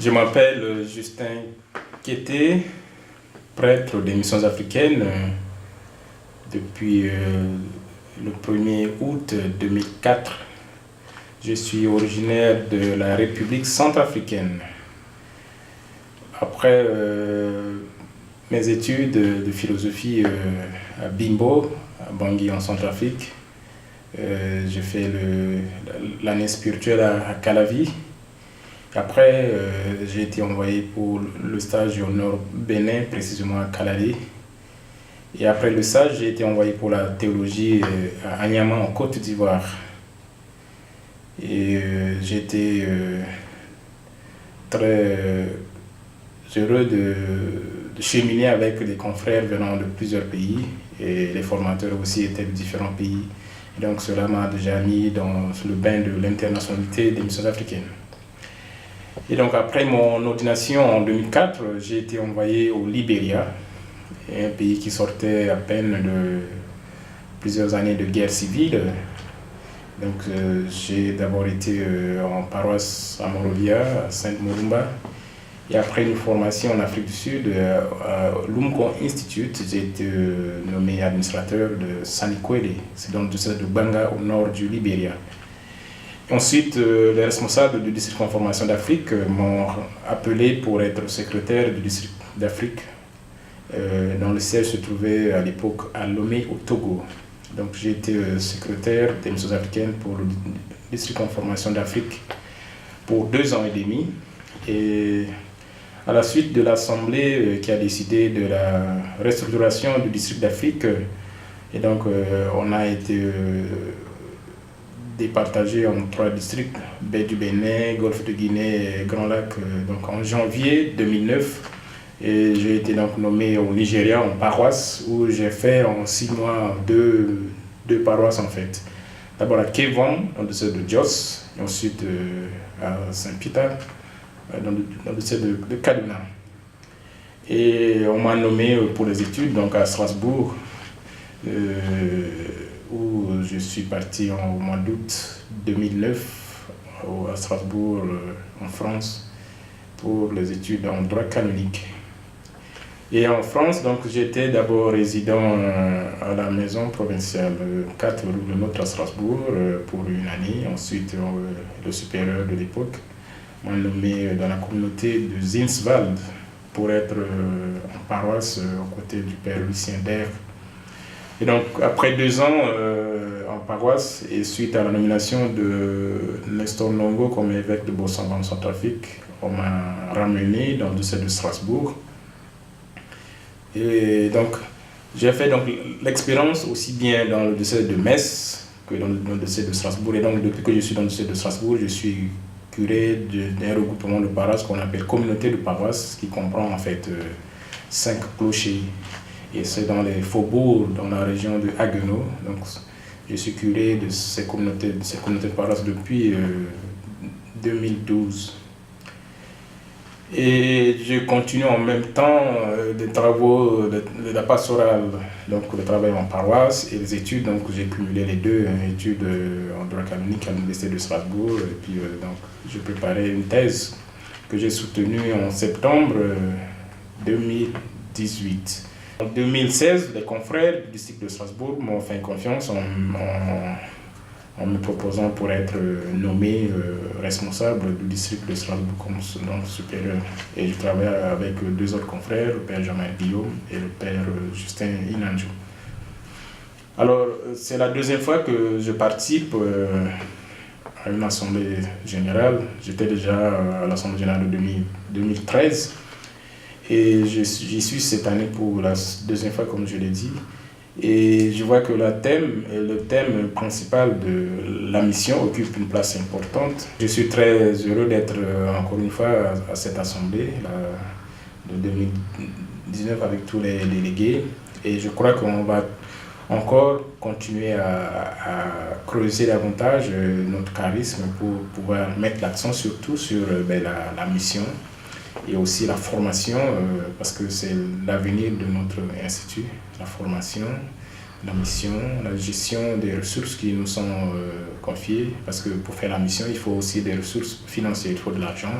Je m'appelle Justin Kété, prêtre des missions africaines depuis le 1er août 2004. Je suis originaire de la République centrafricaine. Après mes études de philosophie à Bimbo, à Bangui en Centrafrique, j'ai fait l'année spirituelle à Calavi. Après, j'ai été envoyé pour le stage au Nord Bénin, précisément à Calais. Et après le stage, j'ai été envoyé pour la théologie à Niamey, en Côte d'Ivoire. Et j'ai été très heureux de cheminer avec des confrères venant de plusieurs pays. Et les formateurs aussi étaient de différents pays. Et donc cela m'a déjà mis dans le bain de l'internationalité des missions africaines. Et donc après mon ordination en 2004, j'ai été envoyé au Libéria, un pays qui sortait à peine de plusieurs années de guerre civile. Donc j'ai d'abord été en paroisse à Monrovia, à Sainte-Morumba. Et après une formation en Afrique du Sud, à l'Umko Institute, j'ai été nommé administrateur de Sanikwele, c'est dans le district de Banga au nord du Libéria. Ensuite, les responsables du district Conformation d'Afrique m'ont appelé pour être secrétaire du district d'Afrique, dont le siège se trouvait à l'époque à Lomé au Togo. Donc j'ai été secrétaire des missions africaines pour le district Conformation d'Afrique pour 2 ans et demi. Et à la suite de l'Assemblée qui a décidé de la restructuration du district d'Afrique, et donc on a été départagé en 3 districts, Baie du Bénin, Golfe de Guinée et Grand Lac, donc en janvier 2009. Et j'ai été donc nommé au Nigeria en paroisse, où j'ai fait en 6 mois deux paroisses en fait. D'abord à Kevon, dans le district de Jos, et ensuite à Saint-Peter, dans le district de Kaduna. Et on m'a nommé pour les études donc à Strasbourg, où je suis parti au mois d'août 2009 à Strasbourg, en France, pour les études en droit canonique. Et en France, donc, j'étais d'abord résident à la maison provinciale 4 rue de Notre à Strasbourg pour une année. Ensuite, le supérieur de l'époque m'a nommé dans la communauté de Zinswald pour être en paroisse aux côtés du père Lucien Dère. Et donc, après 2 ans en paroisse et suite à la nomination de Nestor Nongo comme évêque de Bossanga en Centrafrique, on m'a ramené dans le diocèse de Strasbourg. Et donc, j'ai fait donc l'expérience aussi bien dans le diocèse de Metz que dans le diocèse de Strasbourg. Et donc, depuis que je suis dans le diocèse de Strasbourg, je suis curé d'un regroupement de paroisses qu'on appelle communauté de paroisses, qui comprend en fait 5 clochers. Et c'est dans les faubourgs, dans la région de Haguenau. Donc, je suis curé de ces communautés de paroisses depuis 2012. Et je continue en même temps des travaux de la pastorale, donc le travail en paroisse et les études. Donc j'ai cumulé les 2, études en droit canonique à l'Université de Strasbourg. Et puis donc je préparais une thèse que j'ai soutenue en septembre 2018. En 2016, les confrères du district de Strasbourg m'ont fait confiance en me proposant pour être nommé responsable du district de Strasbourg comme supérieur. Et je travaille avec 2 autres confrères, le père Jean-Marie Guillaume et le père Justin Inanjo. Alors, c'est la 2e fois que je participe à une assemblée générale. J'étais déjà à l'assemblée générale de 2013. Et j'y suis cette année pour la 2e fois, comme je l'ai dit. Et je vois que le thème principal de la mission occupe une place importante. Je suis très heureux d'être encore une fois à cette assemblée de 2019 avec tous les délégués. Et je crois qu'on va encore continuer à creuser davantage notre charisme pour pouvoir mettre l'accent surtout sur la mission et aussi la formation, parce que c'est l'avenir de notre institut, la formation, la mission, la gestion des ressources qui nous sont confiées, parce que pour faire la mission, il faut aussi des ressources financières, il faut de l'argent.